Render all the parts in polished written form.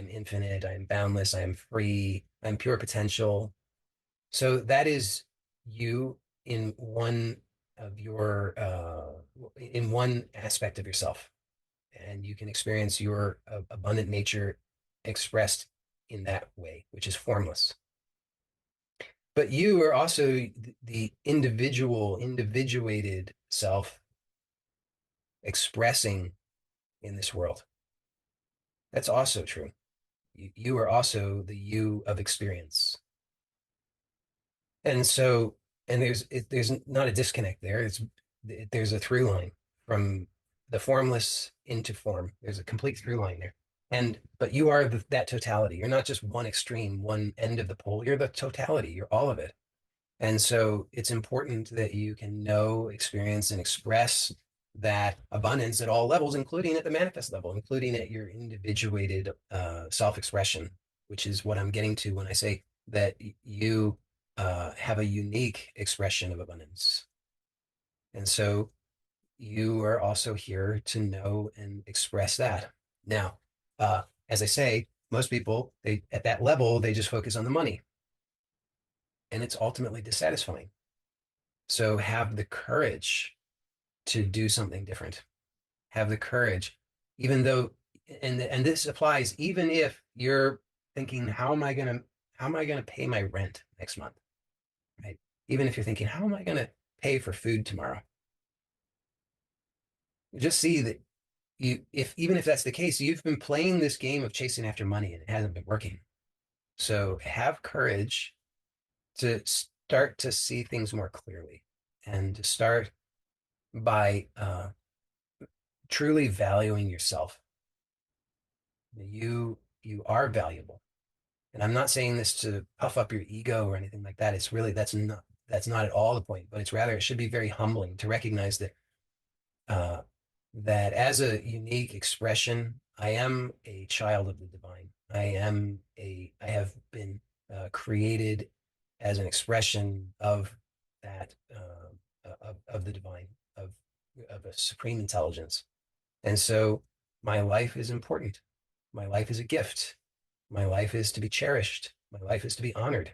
I'm infinite, I'm boundless, I'm free, I'm pure potential. So that is you in one of your in one aspect of yourself, and you can experience your abundant nature expressed in that way, which is formless. But you are also the individuated self expressing in this world. That's also true. You are also the you of experience. And so, and there's not a disconnect there. There's a through line from the formless into form. There's a complete through line there. But you are that totality. You're not just one extreme, one end of the pole. You're the totality. You're all of it. And so it's important that you can know, experience, and express that abundance at all levels, including at the manifest level, including at your individuated self-expression, which is what I'm getting to when I say that you have a unique expression of abundance. And so you are also here to know and express that. Now, as I say, most people, they at that level, they just focus on the money, and it's ultimately dissatisfying. So have the courage to do something different. Have the courage, even though, and this applies even if you're thinking, how am I gonna pay my rent next month, right? Even if you're thinking, how am I gonna pay for food tomorrow? Just see that if even if that's the case, you've been playing this game of chasing after money and it hasn't been working. So have courage to start to see things more clearly and to start by truly valuing yourself. You are valuable. And I'm not saying this to puff up your ego or anything like that. It's really that's not at all the point, but it's rather it should be very humbling to recognize that uh, that as a unique expression, I am a child of the divine. I have been created as an expression of that of the divine of a supreme intelligence. And so my life is important. My life is a gift. My life is to be cherished. My life is to be honored.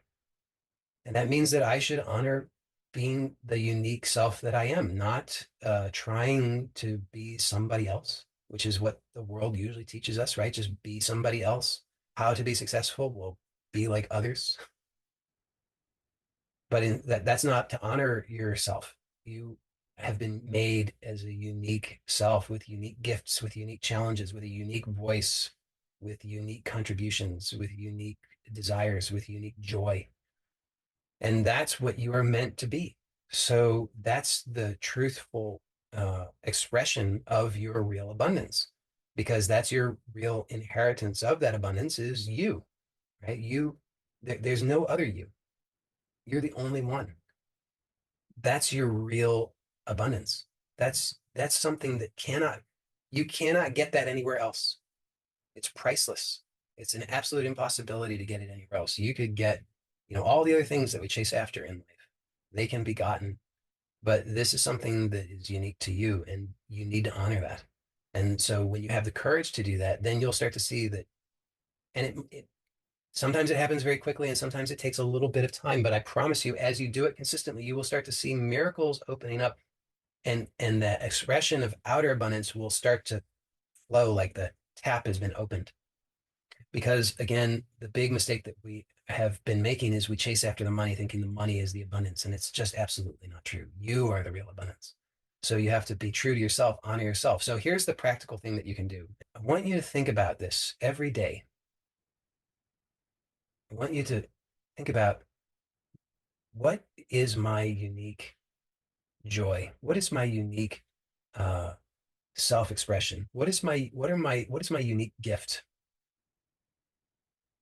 And that means that I should honor being the unique self that I am, not trying to be somebody else, which is what the world usually teaches us, right? Just be somebody else. How to be successful? Well, be like others. But that's not to honor yourself. You have been made as a unique self with unique gifts, with unique challenges, with a unique voice, with unique contributions, with unique desires, with unique joy. And that's what you are meant to be. So that's the truthful expression of your real abundance, because that's your real inheritance of that abundance is you, right? There's no other you. You're the only one. That's your real abundance. That's something that you cannot get that anywhere else. It's priceless. It's an absolute impossibility to get it anywhere else. You could get, all the other things that we chase after in life. They can be gotten, but this is something that is unique to you, and you need to honor that. And so when you have the courage to do that, then you'll start to see that, and it sometimes it happens very quickly, and sometimes it takes a little bit of time. But I promise you, as you do it consistently, you will start to see miracles opening up, and that expression of outer abundance will start to flow like the tap has been opened. Because again, the big mistake that we have been making is we chase after the money, thinking the money is the abundance, and it's just absolutely not true. You are the real abundance. So you have to be true to yourself, honor yourself. So here's the practical thing that you can do. I want you to think about this every day. I want you to think about, what is my unique joy? What is my unique uh, self-expression? What is my unique gift?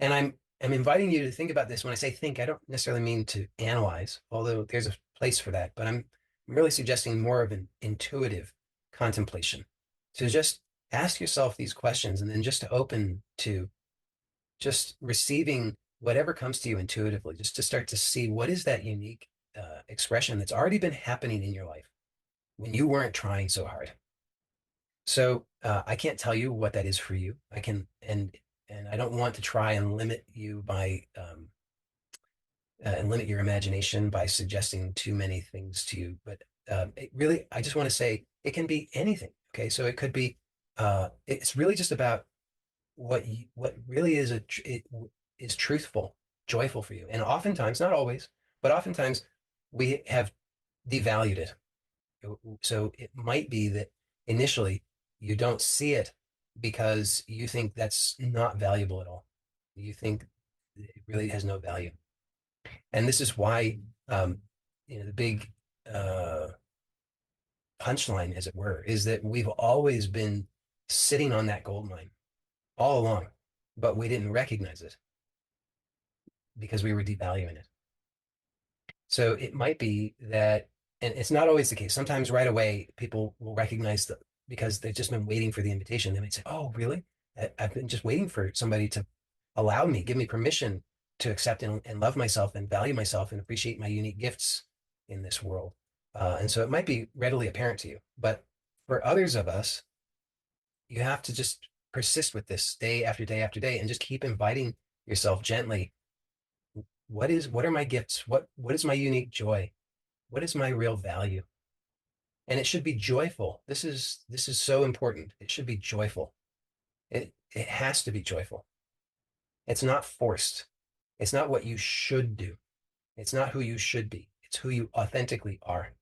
And I'm inviting you to think about this. When I say think, I don't necessarily mean to analyze, although there's a place for that, but I'm really suggesting more of an intuitive contemplation. To just ask yourself these questions, and then just to open to just receiving whatever comes to you intuitively, just to start to see what is that unique expression that's already been happening in your life when you weren't trying so hard. So I can't tell you what that is for you. I can, and And I don't want to try and limit you by and limit your imagination by suggesting too many things to you. But it really, I just want to say it can be anything. Okay, so it could be. It's really just about what really is truthful, joyful for you. And oftentimes, not always, but oftentimes, we have devalued it. So it might be that initially you don't see it because you think that's not valuable at all. You think it really has no value. And this is why, um, the big uh, punchline, as it were, is that we've always been sitting on that gold mine all along, but we didn't recognize it because we were devaluing it. So it might be that, and it's not always the case. Sometimes right away, people will recognize that because they've just been waiting for the invitation. They might say, "Oh, really? Have been just waiting for somebody to allow me, give me permission to accept and love myself and value myself and appreciate my unique gifts in this world." And so it might be readily apparent to you. But for others of us, you have to just persist with this day after day after day and just keep inviting yourself gently. What are my gifts? What is my unique joy? What is my real value? And it should be joyful. This is so important. It should be joyful. It has to be joyful. It's not forced. It's not what you should do. It's not who you should be. It's who you authentically are.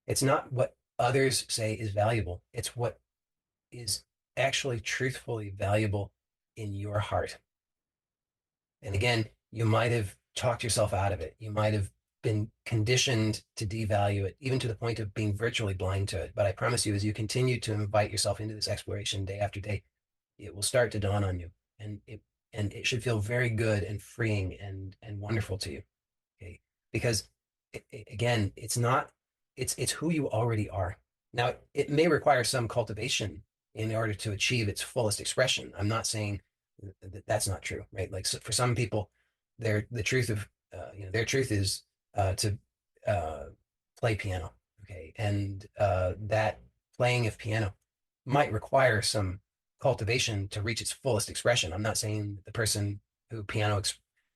It's not what others say is valuable. It's what is actually truthfully valuable in your heart. And again, you might have talked yourself out of it. You might have been conditioned to devalue it, even to the point of being virtually blind to it. But I promise you, as you continue to invite yourself into this exploration day after day, it will start to dawn on you, and it should feel very good and freeing and wonderful to you. Okay, because again, it's who you already are. Now, it may require some cultivation in order to achieve its fullest expression. I'm not saying that that's not true, right? Like, so for some people, the truth of their truth is to uh, play piano. Okay, and that playing of piano might require some cultivation to reach its fullest expression. I'm not saying that the person who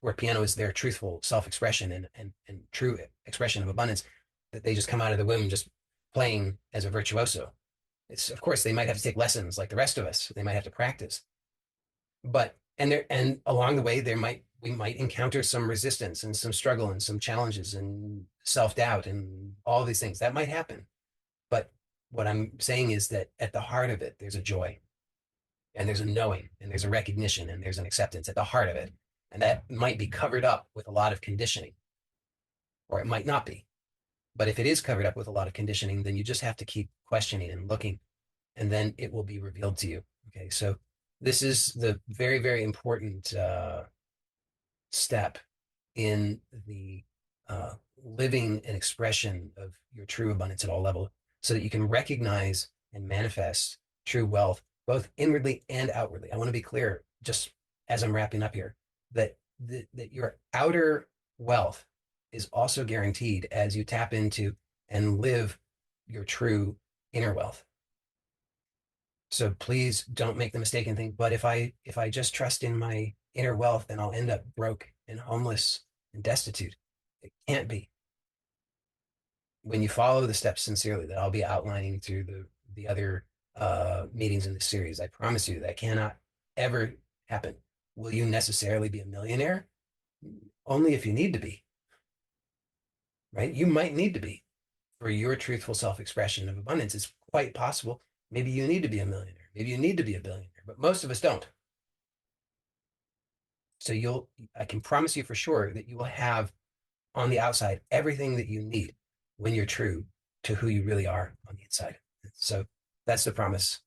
where piano is their truthful self-expression and true expression of abundance, that they just come out of the womb just playing as a virtuoso. It's, of course, they might have to take lessons like the rest of us. They might have to practice, but and along the way we might encounter some resistance and some struggle and some challenges and self-doubt and all these things that might happen. But what I'm saying is that at the heart of it, there's a joy and there's a knowing and there's a recognition and there's an acceptance at the heart of it. And that might be covered up with a lot of conditioning, or it might not be. But if it is covered up with a lot of conditioning, then you just have to keep questioning and looking, and then it will be revealed to you. Okay, so this is the very, very important step in the living and expression of your true abundance at all levels, so that you can recognize and manifest true wealth both inwardly and outwardly. I want to be clear, just as I'm wrapping up here, that your outer wealth is also guaranteed as you tap into and live your true inner wealth. So please don't make the mistake and think, but if I just trust in my inner wealth, then I'll end up broke and homeless and destitute. It can't be. When you follow the steps sincerely that I'll be outlining through the other meetings in the series, I promise you that cannot ever happen. Will you necessarily be a millionaire? Only if you need to be, right? You might need to be for your truthful self-expression of abundance. It's quite possible. Maybe you need to be a millionaire. Maybe you need to be a billionaire, but most of us don't. So I can promise you for sure that you will have on the outside everything that you need when you're true to who you really are on the inside. So that's the promise.